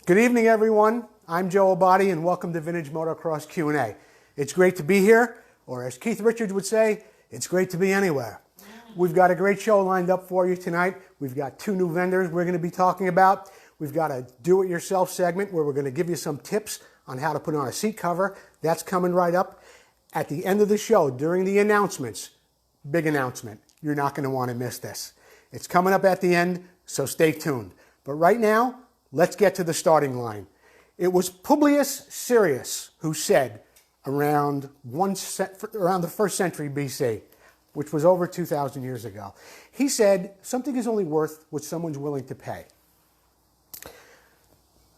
Good evening, everyone. I'm Joe Abadi, and welcome to Vintage Motocross Q&A. It's great to be here, or as Keith Richards would say, it's great to be anywhere. We've got a great show lined up for you tonight. We've got two new vendors we're going to be talking about. We've got a do-it-yourself segment where we're going to give you some tips on how to put on a seat cover. That's coming right up. At the end of the show, during the announcements, big announcement. You're not going to want to miss this. It's coming up at the end, so stay tuned. But right now, let's get to the starting line. It was Publius Sirius who said around the 1st century BC, which was over 2,000 years ago. He said, something is only worth what someone's willing to pay.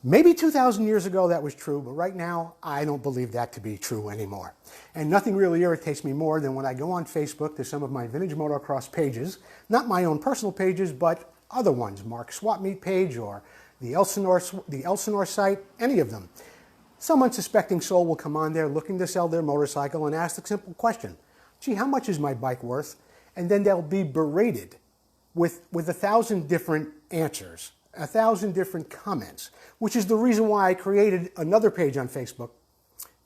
Maybe 2,000 years ago that was true, but right now I don't believe that to be true anymore. And nothing really irritates me more than when I go on Facebook to some of my vintage motocross pages, not my own personal pages, but other ones, Mark's Swap Meet page or the Elsinore site, any of them. Some unsuspecting soul will come on there looking to sell their motorcycle and ask the simple question, gee, how much is my bike worth? And then they'll be berated with 1,000 different answers, 1,000 different comments, which is the reason why I created another page on Facebook,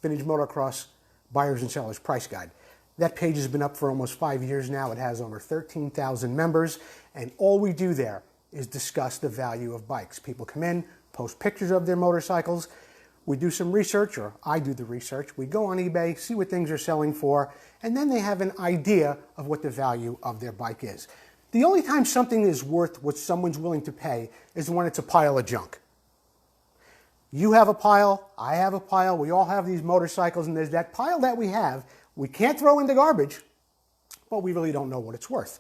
Vintage Motocross Buyers and Sellers Price Guide. That page has been up for almost 5 years now. It has over 13,000 members, and all we do there is discuss the value of bikes. People come in, post pictures of their motorcycles. We do some research, or I do the research. We go on eBay, see what things are selling for, and then they have an idea of what the value of their bike is. The only time something is worth what someone's willing to pay is when it's a pile of junk. You have a pile, I have a pile, we all have these motorcycles, and there's that pile that we have, we can't throw in the garbage, but we really don't know what it's worth.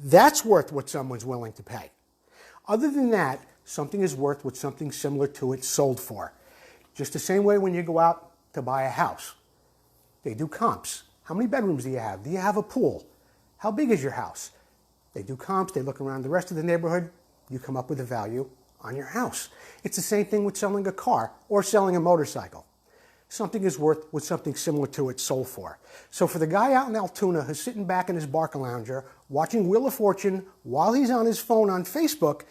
That's worth what someone's willing to pay. Other than that, something is worth what something similar to it sold for. Just the same way when you go out to buy a house. They do comps. How many bedrooms do you have? Do you have a pool? How big is your house? They do comps. They look around the rest of the neighborhood. You come up with a value on your house. It's the same thing with selling a car or selling a motorcycle. Something is worth what something similar to it sold for. So for the guy out in Altoona who's sitting back in his Barca Lounger watching Wheel of Fortune while he's on his phone on Facebook,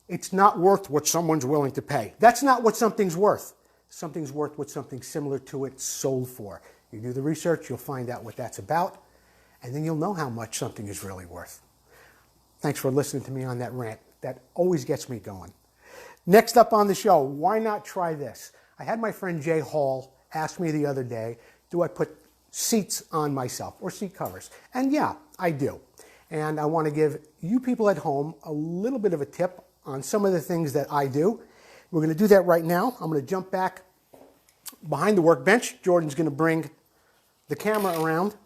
it's not worth what someone's willing to pay. That's not what something's worth. Something's worth what something similar to it sold for. You do the research, you'll find out what that's about, and then you'll know how much something is really worth. Thanks for listening to me on that rant. That always gets me going. Next up on the show, why not try this? I had my friend Jay Hall ask me the other day, do I put seats on myself or seat covers? And yeah, I do. And I want to give you people at home a little bit of a tip on some of the things that I do. We're going to do that right now. I'm going to jump back behind the workbench. Jordan's going to bring the camera around.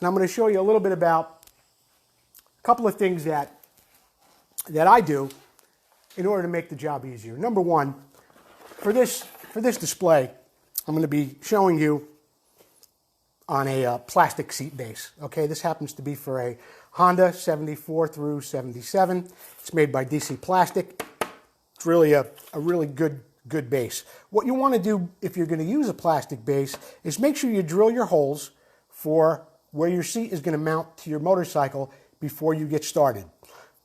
And I'm going to show you a little bit about a couple of things that I do in order to make the job easier. Number one, for this display, I'm going to be showing you on a plastic seat base. Okay, this happens to be for a Honda 74 through 77. It's made by DC Plastic. It's really a really good base. What you want to do if you're going to use a plastic base is make sure you drill your holes for where your seat is going to mount to your motorcycle before you get started.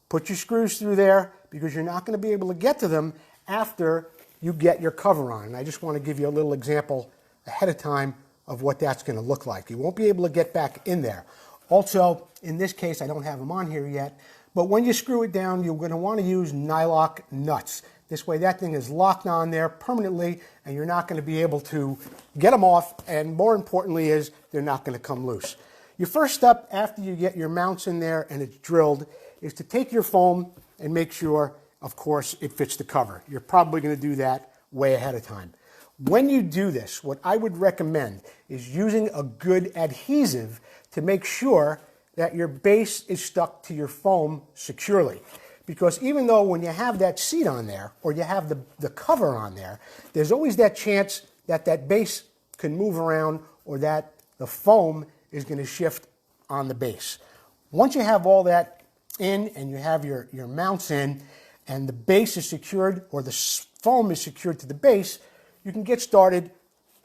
Put your screws through there because you're not going to be able to get to them after you get your cover on. And I just want to give you a little example ahead of time of what that's going to look like. You won't be able to get back in there. Also, in this case, I don't have them on here yet, but when you screw it down, you're going to want to use nylock nuts. This way that thing is locked on there permanently and you're not going to be able to get them off, and more importantly is they're not going to come loose. Your first step after you get your mounts in there and it's drilled is to take your foam and make sure, of course, it fits the cover. You're probably going to do that way ahead of time. When you do this, what I would recommend is using a good adhesive to make sure that your base is stuck to your foam securely. Because even though when you have that seat on there, or you have the cover on there, there's always that chance that that base can move around or that the foam is going to shift on the base. Once you have all that in and you have your mounts in and the base is secured or the foam is secured to the base, you can get started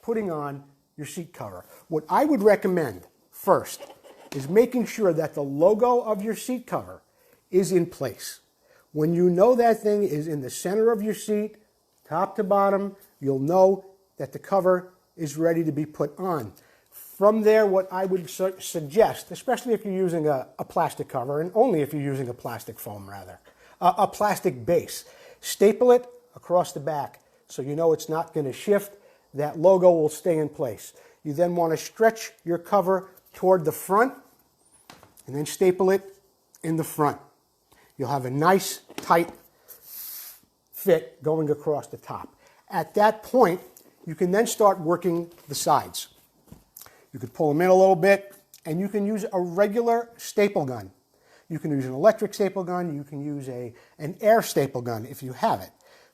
putting on your seat cover. What I would recommend first is making sure that the logo of your seat cover is in place. When you know that thing is in the center of your seat, top to bottom, you'll know that the cover is ready to be put on. From there, what I would suggest, especially if you're using a plastic cover, and only if you're using a plastic foam rather, a plastic base, staple it across the back so you know it's not going to shift. That logo will stay in place. You then want to stretch your cover toward the front and then staple it in the front. You'll have a nice tight fit going across the top. At that point, you can then start working the sides. You could pull them in a little bit, and you can use a regular staple gun. You can use an electric staple gun. You can use an air staple gun if you have it.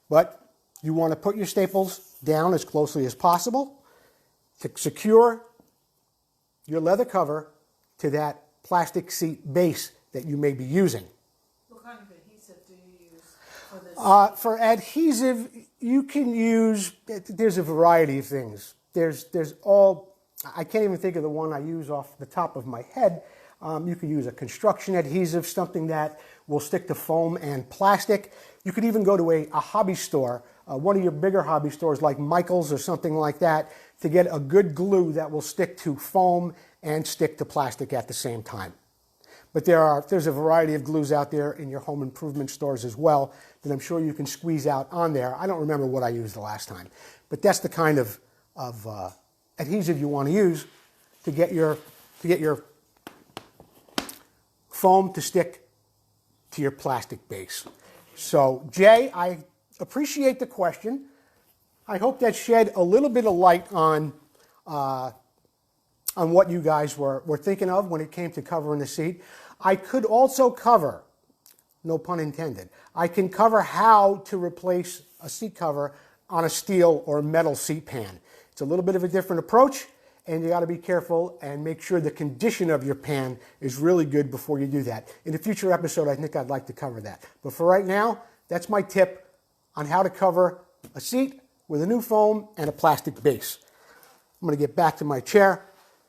But you want to put your staples down as closely as possible to secure your leather cover to that plastic seat base that you may be using. What kind of adhesive do you use for this? For adhesive, you can use, there's a variety of things. There's all, I can't even think of the one I use off the top of my head. You could use a construction adhesive, something that will stick to foam and plastic. You could even go to a hobby store, one of your bigger hobby stores like Michael's or something like that, to get a good glue that will stick to foam and stick to plastic at the same time. But there's a variety of glues out there in your home improvement stores as well that I'm sure you can squeeze out on there. I don't remember what I used the last time, but that's the kind of adhesive you want to use to get your foam to stick to your plastic base. So, Jay, I appreciate the question. I hope that shed a little bit of light on what you guys were thinking of when it came to covering the seat. I could also cover, no pun intended, I can cover how to replace a seat cover on a steel or metal seat pan. It's a little bit of a different approach, and you got to be careful and make sure the condition of your pan is really good before you do that. In a future episode, I think I'd like to cover that. But for right now, that's my tip on how to cover a seat with a new foam and a plastic base. I'm going to get back to my chair,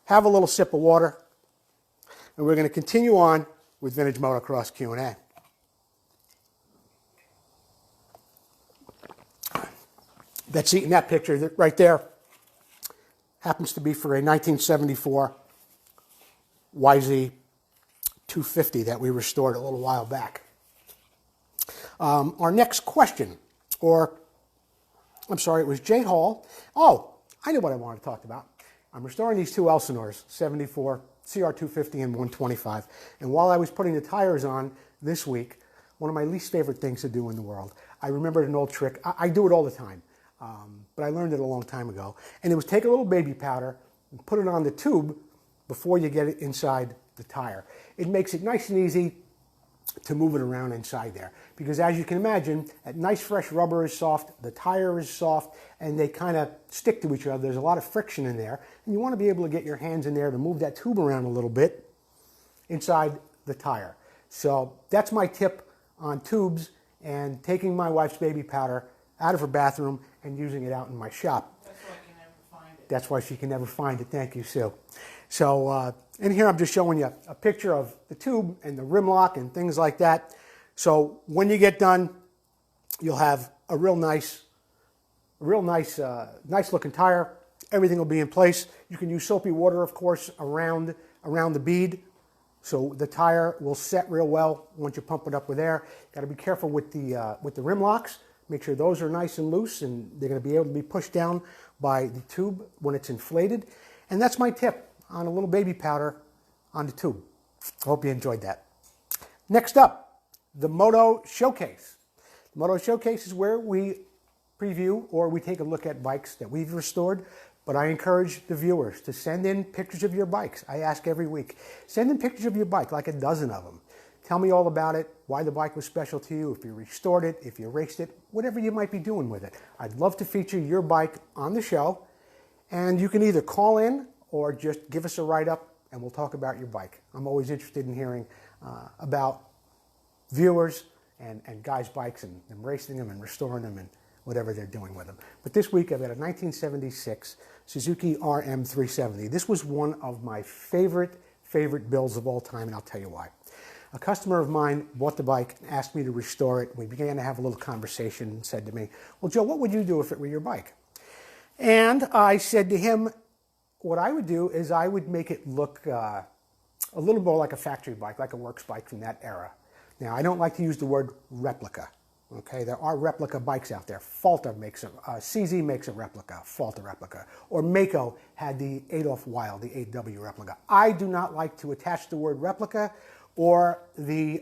have a little sip of water, and we're going to continue on with Vintage Motocross Q&A. That seat in that picture right there happens to be for a 1974 YZ 250 that we restored a little while back. Our next question, I'm sorry, it was Jay Hall. Oh, I know what I wanted to talk about. I'm restoring these two Elsinores, 74 CR250 and 125. And while I was putting the tires on this week, one of my least favorite things to do in the world, I remembered an old trick. I do it all the time, but I learned it a long time ago. And it was take a little baby powder and put it on the tube before you get it inside the tire. It makes it nice and easy to move it around inside there. Because as you can imagine, that nice fresh rubber is soft, the tire is soft, and they kind of stick to each other. There's a lot of friction in there, and you want to be able to get your hands in there to move that tube around a little bit inside the tire. So that's my tip on tubes and taking my wife's baby powder out of her bathroom and using it out in my shop. That's why I can never find it. That's why she can never find it. Thank you, Sue. So, and here I'm just showing you a picture of the tube and the rim lock and things like that. So when you get done, you'll have a real nice looking tire. Everything will be in place. You can use soapy water, of course, around the bead, so the tire will set real well once you pump it up with air. Got to be careful with the rim locks. Make sure those are nice and loose, and they're going to be able to be pushed down by the tube when it's inflated. And that's my tip on a little baby powder on the tube. I hope you enjoyed that. Next up, the Moto Showcase. The Moto Showcase is where we preview or we take a look at bikes that we've restored, but I encourage the viewers to send in pictures of your bikes. I ask every week, send in pictures of your bike, like a dozen of them. Tell me all about it, why the bike was special to you, if you restored it, if you raced it, whatever you might be doing with it. I'd love to feature your bike on the show, and you can either call in or just give us a write-up and we'll talk about your bike. I'm always interested in hearing about viewers and guys' bikes and them racing them and restoring them and whatever they're doing with them. But this week I've got a 1976 Suzuki RM370. This was one of my favorite builds of all time, and I'll tell you why. A customer of mine bought the bike and asked me to restore it. We began to have a little conversation and said to me, well, Joe, what would you do if it were your bike? And I said to him, what I would do is I would make it look a little more like a factory bike, like a works bike from that era. Now, I don't like to use the word replica. Okay, there are replica bikes out there. Falter makes a, CZ makes a replica, Falter replica. Or Mako had the Adolf Wild, the 8W replica. I do not like to attach the word replica or the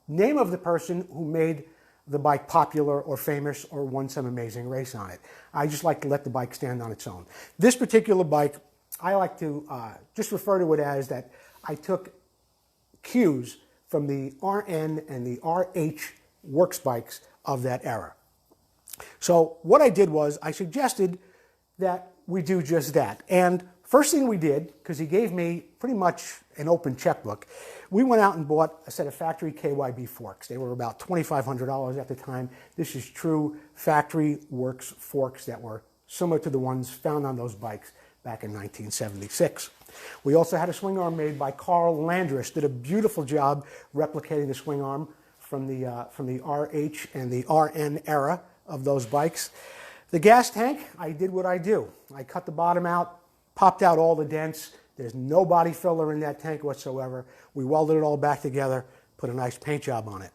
name of the person who made the bike popular or famous or won some amazing race on it. I just like to let the bike stand on its own. This particular bike, I like to just refer to it as that I took cues from the RN and the RH works bikes of that era. So what I did was I suggested that we do just that. And first thing we did, because he gave me pretty much an open checkbook, we went out and bought a set of factory KYB forks. They were about $2,500 at the time. This is true factory works forks that were similar to the ones found on those bikes back in 1976. We also had a swing arm made by Carl Landris, did a beautiful job replicating the swing arm from the RH and the RN era of those bikes. The gas tank, I did what I do. I cut the bottom out, popped out all the dents. There's no body filler in that tank whatsoever. We welded it all back together, put a nice paint job on it.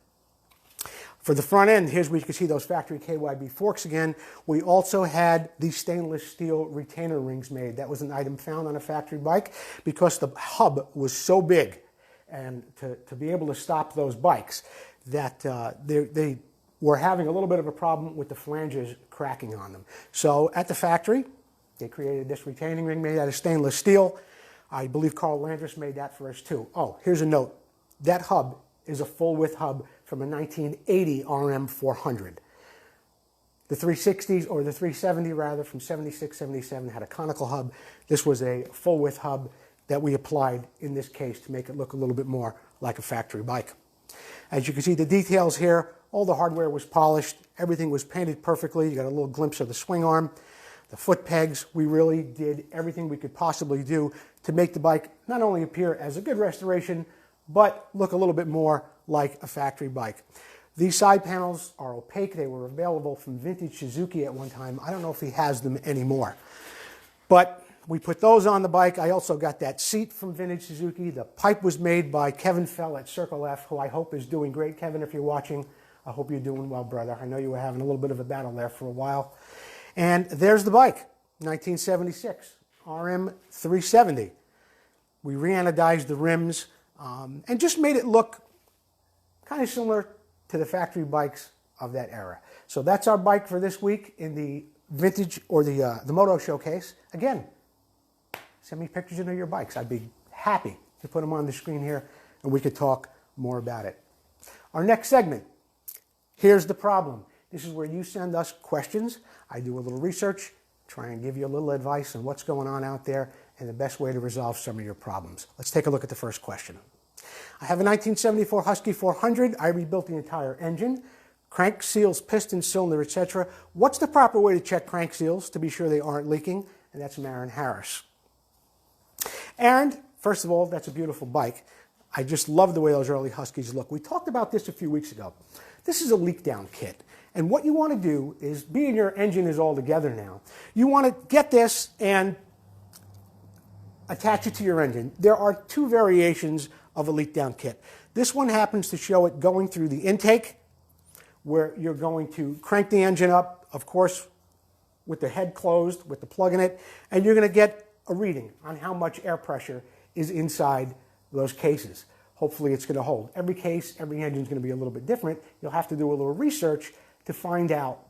For the front end, here's where you can see those factory KYB forks again. We also had these stainless steel retainer rings made. That was an item found on a factory bike because the hub was so big, and to be able to stop those bikes, that they were having a little bit of a problem with the flanges cracking on them. So at the factory, they created this retaining ring made out of stainless steel. I believe Carl Landris made that for us too. Oh, here's a note. That hub is a full width hub from a 1980 RM 400. The 360s, or the 370 rather, from 76, 77 had a conical hub. This was a full width hub that we applied in this case to make it look a little bit more like a factory bike. As you can see, the details here, all the hardware was polished, everything was painted perfectly. You got a little glimpse of the swing arm. The foot pegs, we really did everything we could possibly do to make the bike not only appear as a good restoration, but look a little bit more like a factory bike. These side panels are opaque. They were available from Vintage Suzuki at one time. I don't know if he has them anymore. But we put those on the bike. I also got that seat from Vintage Suzuki. The pipe was made by Kevin Fell at Circle F, who I hope is doing great. Kevin, if you're watching, I hope you're doing well, brother. I know you were having a little bit of a battle there for a while. And there's the bike, 1976, RM 370. We re-anodized the rims and just made it look kind of similar to the factory bikes of that era. So that's our bike for this week in the vintage, or the Moto Showcase. Again, send me pictures of your bikes. I'd be happy to put them on the screen here and we could talk more about it. Our next segment, here's the problem. This is where you send us questions. I do a little research, try and give you a little advice on what's going on out there and the best way to resolve some of your problems. Let's take a look at the first question. I have a 1974 Husky 400. I rebuilt the entire engine, crank seals, pistons, cylinder, etc. What's the proper way to check crank seals to be sure they aren't leaking? And that's from Aaron Harris. Aaron, first of all, that's a beautiful bike. I just love the way those early Huskies look. We talked about this a few weeks ago. This is a leak down kit. And what you want to do is, being your engine is all together now, you want to get this and attach it to your engine. There are two variations of a leak down kit. This one happens to show it going through the intake, where you're going to crank the engine up, of course, with the head closed, with the plug in it, and you're going to get a reading on how much air pressure is inside those cases. Hopefully it's going to hold. Every case, every engine is going to be a little bit different. You'll have to do a little research to find out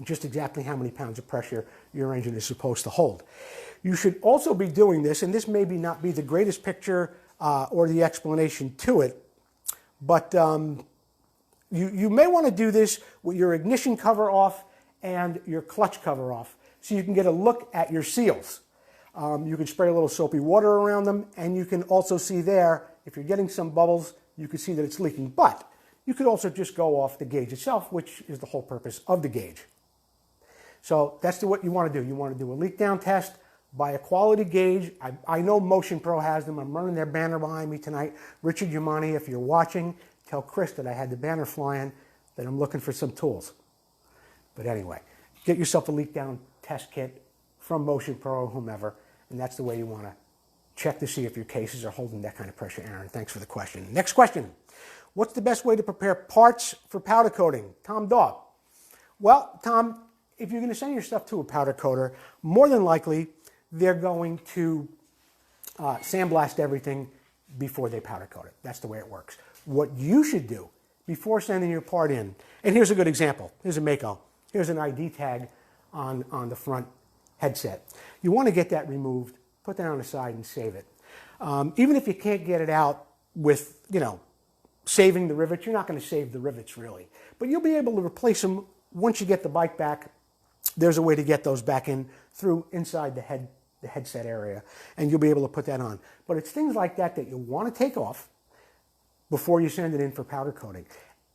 just exactly how many pounds of pressure your engine is supposed to hold. You should also be doing this, and this may not be the greatest picture or the explanation to it, but you may want to do this with your ignition cover off and your clutch cover off, so you can get a look at your seals. You can spray a little soapy water around them, and you can also see there, if you're getting some bubbles, you can see that it's leaking. But you could also just go off the gauge itself, which is the whole purpose of the gauge. So that's what you want to do. You want to do a leak down test, Buy a quality gauge. I know Motion Pro has them. I'm running their banner behind me tonight. Richard Yamani, if you're watching, tell Chris that I had the banner flying, that I'm looking for some tools. But anyway, get yourself a leak down test kit from Motion Pro or whomever, and that's the way you want to check to see if your cases are holding that kind of pressure, Aaron. Thanks for the question. Next question. What's the best way to prepare parts for powder coating? Tom Dog. Well, Tom, if you're going to send your stuff to a powder coater, more than likely they're going to sandblast everything before they powder coat it. That's the way it works. What you should do before sending your part in, and here's a good example. Here's a Mako. Here's an ID tag on the front headset. You want to get that removed, put that on the side and save it. Even if you can't get it out with, saving the rivets, you're not going to save the rivets really. But you'll be able to replace them once you get the bike back. There's a way to get those back in through inside the headset area, and you'll be able to put that on. But it's things like that that you want to take off before you send it in for powder coating.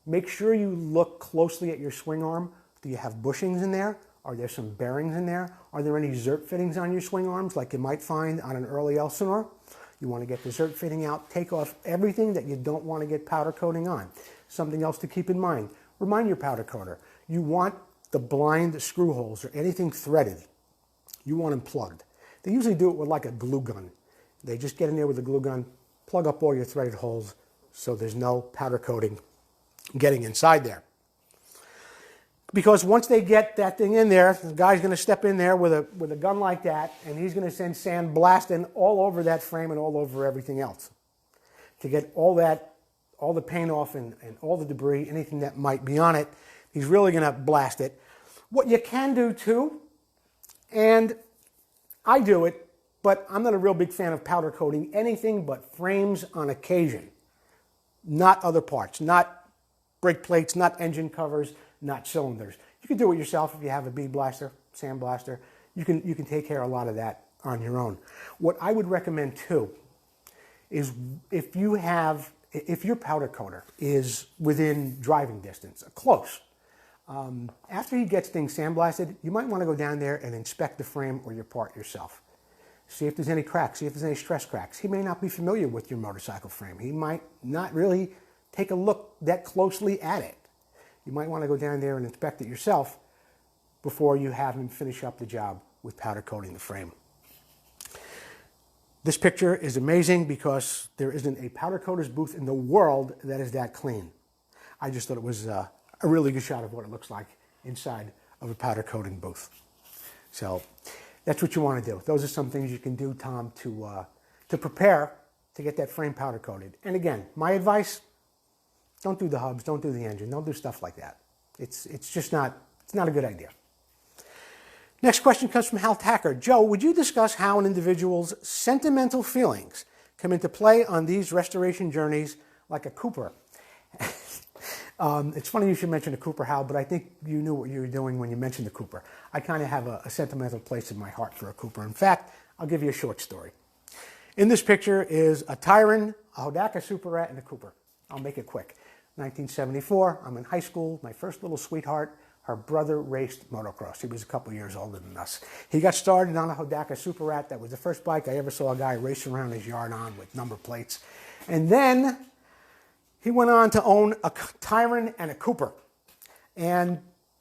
Make sure you look closely at your swing arm. Do you have bushings in there? Are there some bearings in there? Are there any zert fittings on your swing arms like you might find on an early Elsinore? You want to get the zert fitting out, take off everything that you don't want to get powder coating on. Something else to keep in mind. Remind your powder coater, you want the blind screw holes or anything threaded, you want them plugged. They usually do it with like a glue gun. They just get in there with a glue gun, plug up all your threaded holes so there's no powder coating getting inside there. Because once they get that thing in there, the guy's going to step in there with a gun like that, and he's going to send sand blasting all over that frame and all over everything else to get all the paint off and all the debris, anything that might be on it. He's really going to blast it. What you can do too, and I do it, but I'm not a real big fan of powder coating anything but frames on occasion, not other parts, not brake plates, not engine covers, not cylinders. You can do it yourself if you have a bead blaster, sand blaster. You can take care of a lot of that on your own. What I would recommend too is if your powder coater is within driving distance, close, after he gets things sandblasted, you might want to go down there and inspect the frame or your part yourself. See if there's any cracks, see if there's any stress cracks. He may not be familiar with your motorcycle frame. He might not really take a look that closely at it. You might want to go down there and inspect it yourself before you have him finish up the job with powder coating the frame. This picture is amazing because there isn't a powder coater's booth in the world that is that clean. I just thought it was a really good shot of what it looks like inside of a powder coating booth. So that's what you want to do. Those are some things you can do, Tom, to prepare to get that frame powder coated. And again, my advice, don't do the hubs, don't do the engine, don't do stuff like that. It's just not a good idea. Next question comes from Hal Tacker. Joe, would you discuss how an individual's sentimental feelings come into play on these restoration journeys like a Cooper? It's funny you should mention a Cooper, Hal, but I think you knew what you were doing when you mentioned the Cooper. I kind of have a sentimental place in my heart for a Cooper. In fact, I'll give you a short story. In this picture is a Tyron, a Hodaka Superette, and a Cooper. I'll make it quick. 1974, I'm in high school, my first little sweetheart, her brother raced motocross. He was a couple years older than us. He got started on a Hodaka Superette. That was the first bike I ever saw a guy race around his yard on with number plates. And then he went on to own a Tyron and a Cooper. And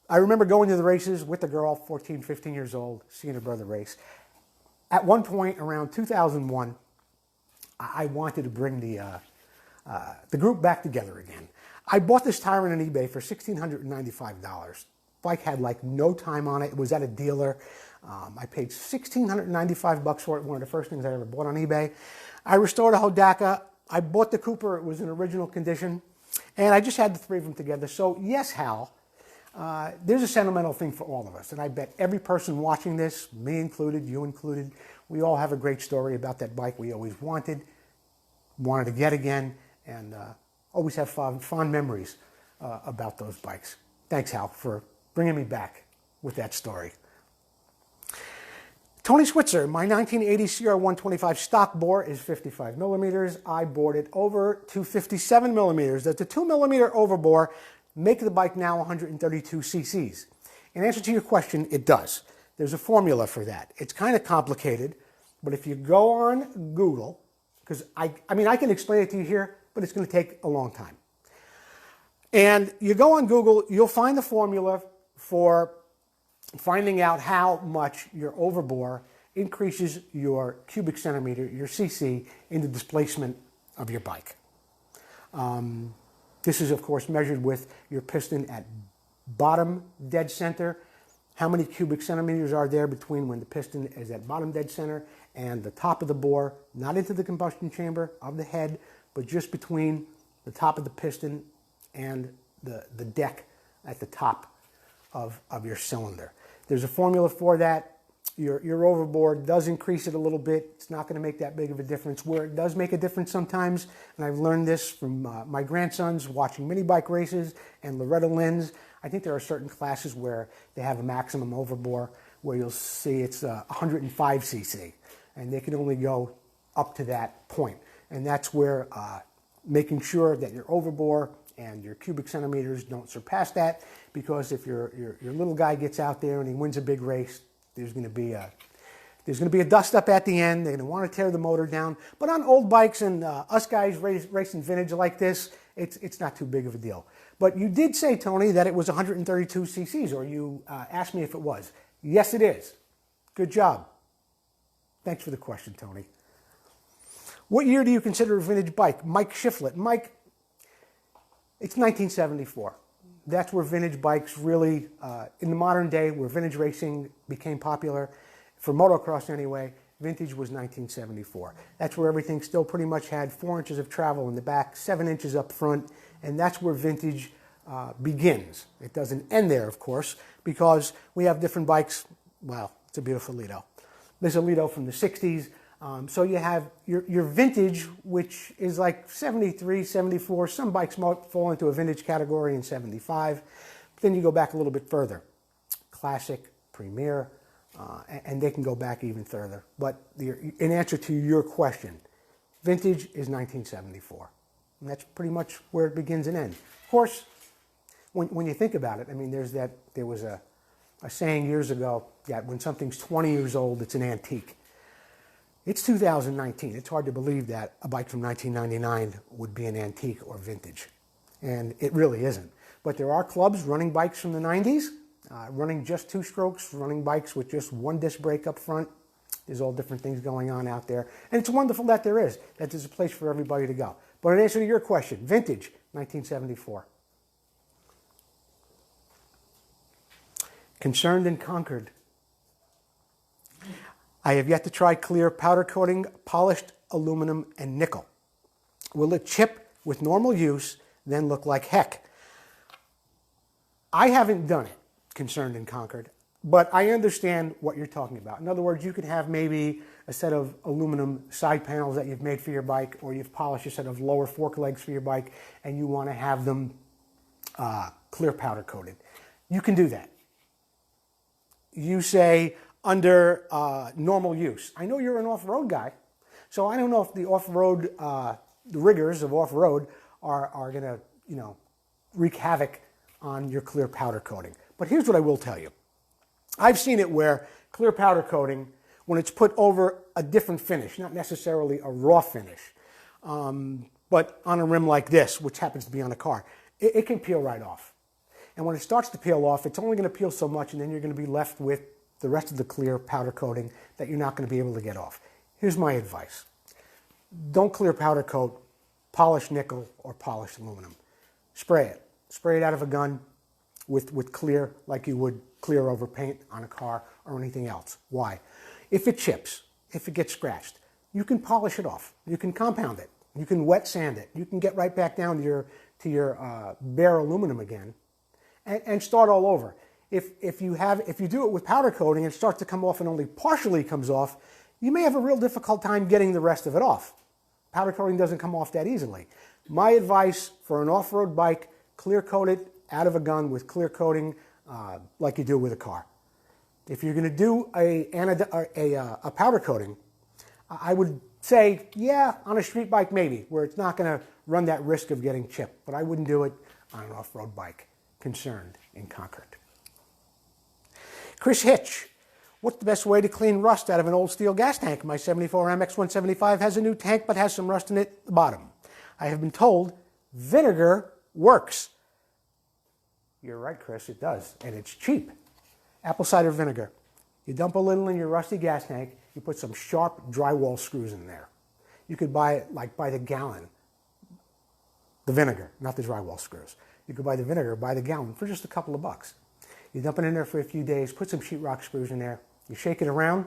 I remember going to the races with the girl, 14, 15 years old, seeing her brother race. At one point around 2001, I wanted to bring the group back together again. I bought this Tyron on eBay for $1,695. Bike had like no time on it. It was at a dealer. I paid $1,695 for it. One of the first things I ever bought on eBay. I restored a Hodaka. I bought the Cooper. It was in original condition. And I just had the three of them together. So yes, Hal, there's a sentimental thing for all of us. And I bet every person watching this, me included, you included, we all have a great story about that bike we always wanted to get again, and always have fond memories about those bikes. Thanks, Hal, for bringing me back with that story. Tony Switzer, my 1980 CR125 stock bore is 55 millimeters. I bored it over to 57 millimeters. Does the 2 millimeter overbore make the bike now 132 cc's? In answer to your question, it does. There's a formula for that. It's kind of complicated, but if you go on Google, because I mean, I can explain it to you here, but it's going to take a long time. And you go on Google, you'll find the formula for finding out how much your overbore increases your cubic centimeter, your cc, in the displacement of your bike. This is, of course, measured with your piston at bottom dead center. How many cubic centimeters are there between when the piston is at bottom dead center and the top of the bore, not into the combustion chamber of the head, but just between the top of the piston and the deck at the top of your cylinder. There's a formula for that. Your overbore does increase it a little bit. It's not going to make that big of a difference. Where it does make a difference sometimes, and I've learned this from my grandsons watching mini bike races and Loretta Lynn's. I think there are certain classes where they have a maximum overbore where you'll see it's 105 cc, and they can only go up to that point. And that's where making sure that your overbore and your cubic centimeters don't surpass that, because if your little guy gets out there and he wins a big race, there's going to be a dust up at the end. They're going to want to tear the motor down. But on old bikes and us guys racing vintage like this, it's not too big of a deal. But you did say, Tony, that it was 132 cc's, or you asked me if it was. Yes, it is. Good job. Thanks for the question, Tony. What year do you consider a vintage bike? Mike Shiflett. Mike, it's 1974. That's where vintage bikes really, in the modern day, where vintage racing became popular, for motocross anyway, vintage was 1974. That's where everything still pretty much had 4 inches of travel in the back, 7 inches up front, and that's where vintage begins. It doesn't end there, of course, because we have different bikes. Well, it's a beautiful Lido. There's a Lido from the 60s. So you have your vintage, which is like 73, 74. Some bikes might fall into a vintage category in 75. But then you go back a little bit further. Classic, Premier, and they can go back even further. But in answer to your question, vintage is 1974. And that's pretty much where it begins and ends. Of course, when you think about it, I mean, there was a saying years ago that when something's 20 years old, it's an antique. It's 2019. It's hard to believe that a bike from 1999 would be an antique or vintage. And it really isn't. But there are clubs running bikes from the 90s, running just 2 strokes, running bikes with just 1 disc brake up front. There's all different things going on out there. And it's wonderful that there's a place for everybody to go. But in answer to your question, vintage, 1974. Concerned and conquered. I have yet to try clear powder coating, polished aluminum, and nickel. Will it chip with normal use, then look like heck? I haven't done it, concerned and conquered, but I understand what you're talking about. In other words, you could have maybe a set of aluminum side panels that you've made for your bike, or you've polished a set of lower fork legs for your bike, and you want to have them clear powder coated. You can do that. You say, under normal use. I know you're an off-road guy, so I don't know if the off-road, the rigors of off-road are going to, wreak havoc on your clear powder coating. But here's what I will tell you. I've seen it where clear powder coating, when it's put over a different finish, not necessarily a raw finish, but on a rim like this, which happens to be on a car, it can peel right off. And when it starts to peel off, it's only going to peel so much, and then you're going to be left with the rest of the clear powder coating that you're not going to be able to get off. Here's my advice. Don't clear powder coat polished nickel or polished aluminum. Spray it. Spray it out of a gun with clear, like you would clear over paint on a car or anything else. Why? If it chips, if it gets scratched, you can polish it off. You can compound it. You can wet sand it. You can get right back down to your bare aluminum again and start all over. If you do it with powder coating and it starts to come off and only partially comes off, you may have a real difficult time getting the rest of it off. Powder coating doesn't come off that easily. My advice for an off-road bike, clear coat it out of a gun with clear coating like you do with a car. If you're going to do a powder coating, I would say, yeah, on a street bike maybe, where it's not going to run that risk of getting chipped. But I wouldn't do it on an off-road bike. Concerned and conquered. Chris Hitch, What's the best way to clean rust out of an old steel gas tank? My 74 MX175 has a new tank but has some rust in it at the bottom. I have been told vinegar works. You're right, Chris, it does, and it's cheap. Apple cider vinegar. You dump a little in your rusty gas tank, you put some sharp drywall screws in there. You could buy it like by the gallon, the vinegar, not the drywall screws. You could buy the vinegar by the gallon for just a couple of bucks. You dump it in there for a few days, put some sheetrock screws in there, you shake it around,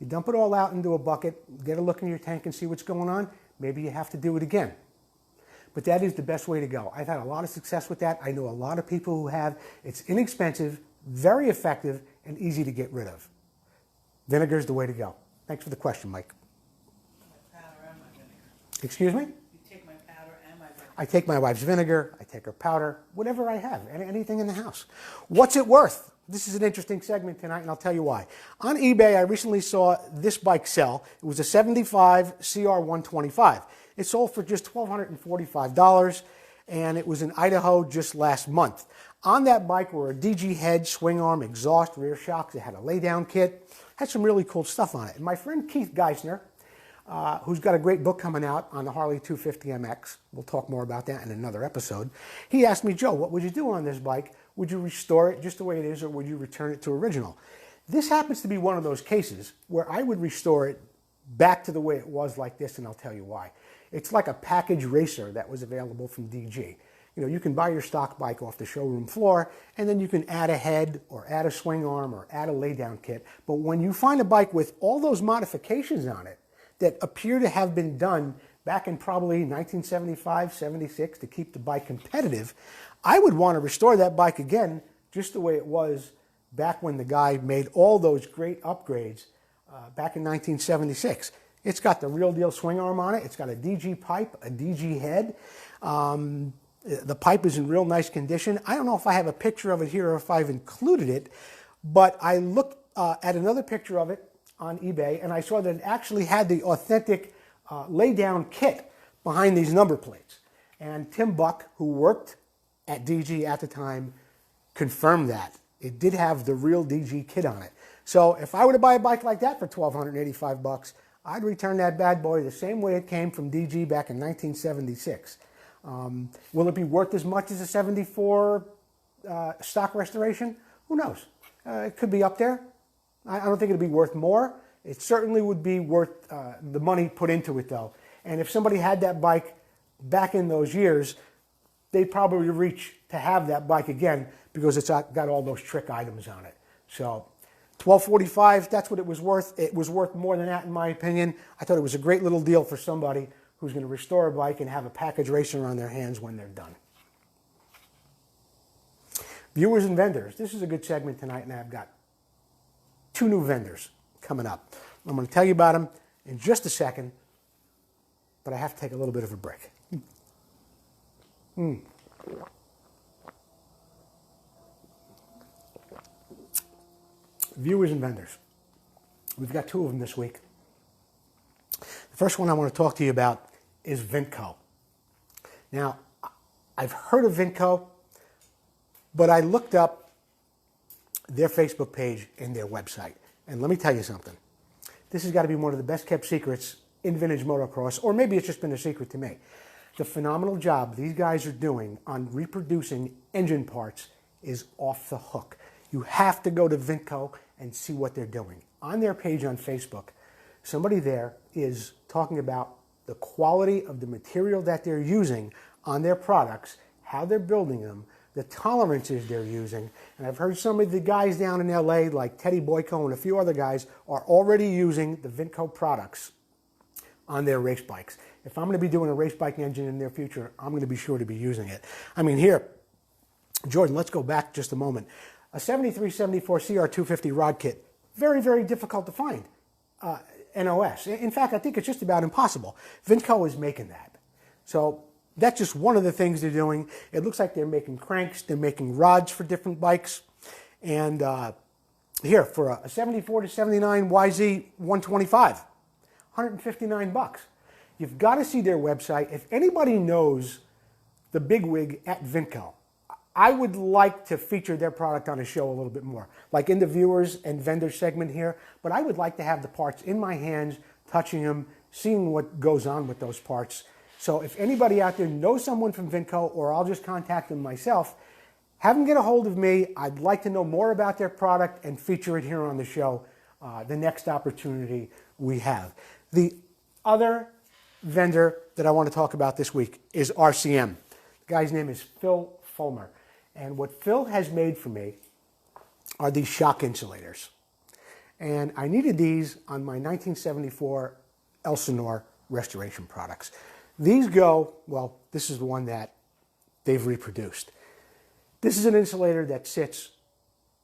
you dump it all out into a bucket, get a look in your tank and see what's going on. Maybe you have to do it again. But that is the best way to go. I've had a lot of success with that. I know a lot of people who have. It's inexpensive, very effective, and easy to get rid of. Vinegar is the way to go. Thanks for the question, Mike. My powder and my vinegar. Excuse me? You take my powder and my vinegar. I take my wife's vinegar, I take her powder, whatever I have, anything in the house. What's it worth? This is an interesting segment tonight, and I'll tell you why. On eBay, I recently saw this bike sell. It was a 75 CR125. It sold for just $1,245, and it was in Idaho just last month. On that bike were a DG head, swing arm, exhaust, rear shocks. It had a laydown kit. Had some really cool stuff on it. And my friend Keith Geisner, who's got a great book coming out on the Harley 250MX, we'll talk more about that in another episode, he asked me, Joe, what would you do on this bike? Would you restore it just the way it is, or would you return it to original? This happens to be one of those cases where I would restore it back to the way it was like this, and I'll tell you why. It's like a package racer that was available from DG. You know, you can buy your stock bike off the showroom floor, and then you can add a head or add a swing arm or add a laydown kit. But when you find a bike with all those modifications on it that appear to have been done back in probably 1975, 76 to keep the bike competitive, I would want to restore that bike again just the way it was back when the guy made all those great upgrades back in 1976. It's got the real deal swing arm on it. It's got a DG pipe, a DG head. The pipe is in real nice condition. I don't know if I have a picture of it here or if I've included it, but I looked at another picture of it on eBay, and I saw that it actually had the authentic lay-down kit behind these number plates. And Tim Buck, who worked at DG at the time, confirmed that. It did have the real DG kit on it. So if I were to buy a bike like that for $1,285, I'd return that bad boy the same way it came from DG back in 1976. Will it be worth as much as a 74 stock restoration? Who knows? It could be up there. I don't think it'd be worth more. It certainly would be worth the money put into it, though. And if somebody had that bike back in those years, they'd probably reach to have that bike again because it's got all those trick items on it. So $1,245, that's what it was worth. It was worth more than that, in my opinion. I thought it was a great little deal for somebody who's going to restore a bike and have a package racer on their hands when they're done. Viewers and vendors. This is a good segment tonight, and I've got 2 new vendors coming up. I'm going to tell you about them in just a second, but I have to take a little bit of a break. Viewers and vendors. We've got 2 of them this week. The first one I want to talk to you about is Vmxq. Now, I've heard of Vmxq, but I looked up their Facebook page and their website. And let me tell you something. This has got to be one of the best kept secrets in vintage motocross, or maybe it's just been a secret to me. The phenomenal job these guys are doing on reproducing engine parts is off the hook. You have to go to Vmxq and see what they're doing. On their page on Facebook, somebody there is talking about the quality of the material that they're using on their products, how they're building them, the tolerances they're using. And I've heard some of the guys down in LA, like Teddy Boyko and a few other guys, are already using the Vmxq products on their race bikes. If I'm going to be doing a race bike engine in their future, I'm going to be sure to be using it. I mean, here, Jordan, let's go back just a moment. A 73-74 CR250 rod kit, very, very difficult to find. NOS. In fact, I think it's just about impossible. Vmxq is making that. So that's just one of the things they're doing. It looks like they're making cranks, they're making rods for different bikes. And here, for a 74 to 79 YZ 125, $159. You've got to see their website. If anybody knows the bigwig at Vmxq, I would like to feature their product on a show a little bit more, like in the viewers and vendors segment here, but I would like to have the parts in my hands, touching them, seeing what goes on with those parts. So if anybody out there knows someone from Vmxq, or I'll just contact them myself, have them get a hold of me. I'd like to know more about their product and feature it here on the show the next opportunity we have. The other vendor that I want to talk about this week is RCM. The guy's name is Phil Fulmer. And what Phil has made for me are these shock insulators. And I needed these on my 1974 Elsinore restoration products. These go, well, this is the one that they've reproduced. This is an insulator that sits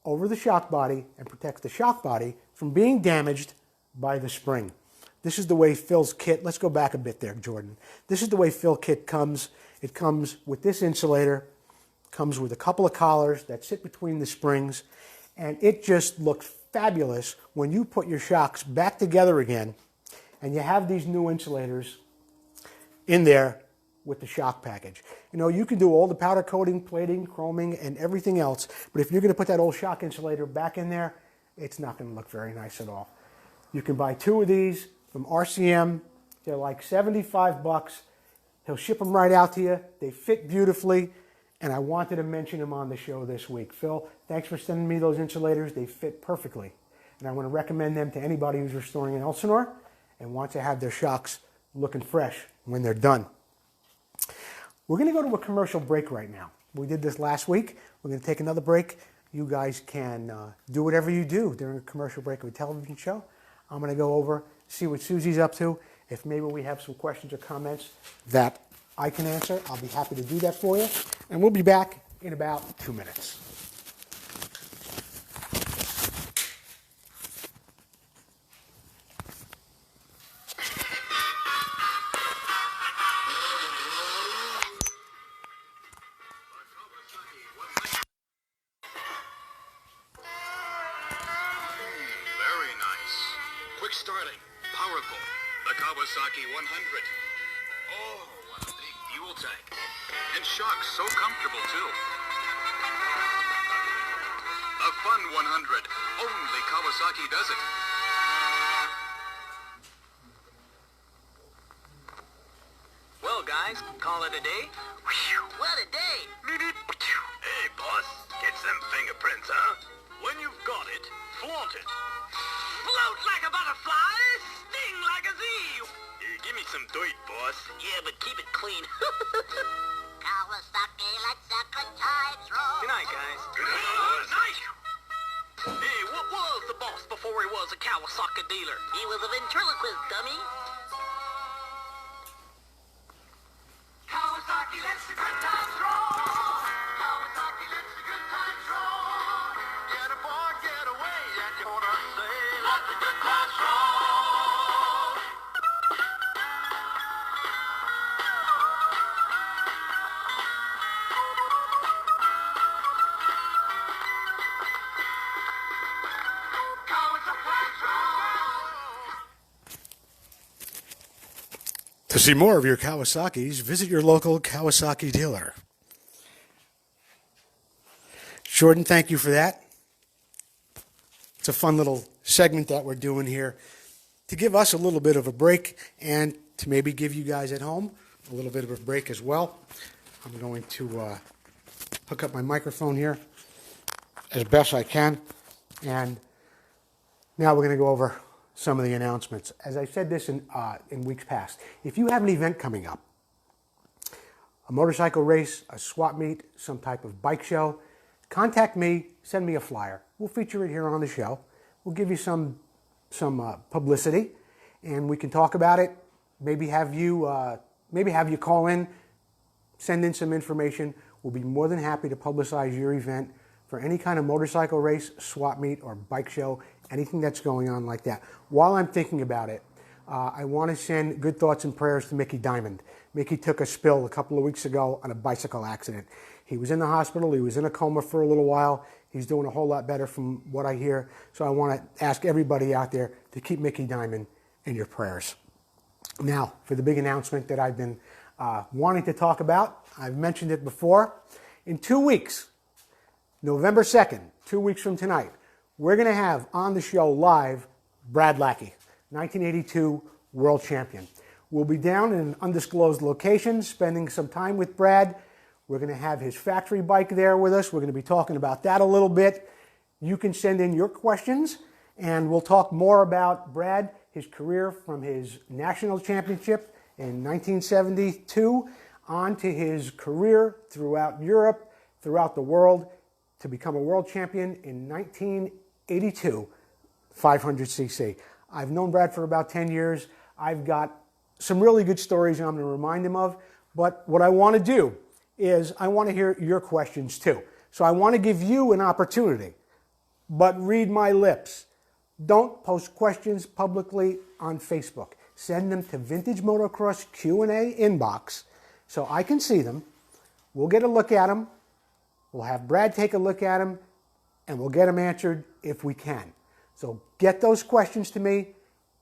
over the shock body and protects the shock body from being damaged by the spring. This is the way Phil's kit, let's go back a bit there, Jordan. This is the way Phil kit comes. It comes with this insulator, comes with a couple of collars that sit between the springs, and it just looks fabulous when you put your shocks back together again and you have these new insulators in there with the shock package. You know, you can do all the powder coating, plating, chroming, and everything else, but if you're going to put that old shock insulator back in there, it's not going to look very nice at all. You can buy 2 of these from RCM. They're like 75 bucks. He'll ship them right out to you. They fit beautifully, and I wanted to mention them on the show this week. Phil, thanks for sending me those insulators. They fit perfectly, and I want to recommend them to anybody who's restoring in Elsinore and wants to have their shocks looking fresh when they're done. We're going to go to a commercial break right now. We did this last week. We're going to take another break. You guys can do whatever you do during a commercial break of a television show. I'm going to go over, see what Susie's up to. If maybe we have some questions or comments that I can answer, I'll be happy to do that for you. And we'll be back in about 2 minutes. Quick starting, powerful, the Kawasaki 100. Oh, what a big fuel tank. And shocks so comfortable, too. A fun 100. Only Kawasaki does it. Well, guys, call it a day. What a day. Hey, boss, get some fingerprints, huh? When you've got it, flaunt it. Float like a butterfly, sting like a bee. Give me some dirt, boss. Yeah, but keep it clean. Kawasaki, let's have good times roll. Good night, guys. Good night. Hey, what was the boss before he was a Kawasaki dealer? He was a ventriloquist dummy. Kawasaki lets the good times roll. Kawasaki lets the good times roll. Get aboard, get away, and you're gonna say, let the good times roll. To see more of your Kawasaki's, visit your local Kawasaki dealer. Jordan, thank you for that. It's a fun little segment that we're doing here to give us a little bit of a break and to maybe give you guys at home a little bit of a break as well. I'm going to hook up my microphone here as best I can. And now we're going to go over some of the announcements. As I said this in weeks past, if you have an event coming up, a motorcycle race, a swap meet, some type of bike show, contact me, send me a flyer. We'll feature it here on the show. We'll give you some publicity, and we can talk about it. Maybe have you call in, send in some information. We'll be more than happy to publicize your event for any kind of motorcycle race, swap meet, or bike show, anything that's going on like that. While I'm thinking about it, I want to send good thoughts and prayers to Mickey Diamond. Mickey took a spill a couple of weeks ago on a bicycle accident. He was in the hospital. He was in a coma for a little while. He's doing a whole lot better from what I hear. So I want to ask everybody out there to keep Mickey Diamond in your prayers. Now, for the big announcement that I've been wanting to talk about, I've mentioned it before. In 2 weeks, November 2nd, 2 weeks from tonight, we're going to have on the show live Brad Lackey, 1982 world champion. We'll be down in an undisclosed location, spending some time with Brad. We're going to have his factory bike there with us. We're going to be talking about that a little bit. You can send in your questions, and we'll talk more about Brad, his career from his national championship in 1972 on to his career throughout Europe, throughout the world, to become a world champion in 1982 500cc. I've known Brad for about 10 years. I've got some really good stories I'm going to remind him of, but what I want to do is I want to hear your questions too. So I want to give you an opportunity, but read my lips. Don't post questions publicly on Facebook. Send them to Vintage Motocross Q&A inbox so I can see them. We'll get a look at them. We'll have Brad take a look at them, and we'll get them answered if we can. So get those questions to me.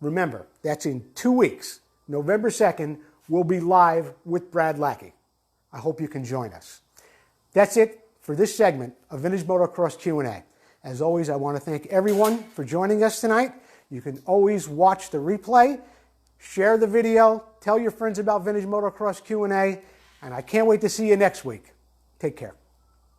Remember, that's in 2 weeks. November 2nd, we'll be live with Brad Lackey. I hope you can join us. That's it for this segment of Vintage Motocross Q&A. As always, I want to thank everyone for joining us tonight. You can always watch the replay, share the video, tell your friends about Vintage Motocross Q&A, and I can't wait to see you next week. Take care.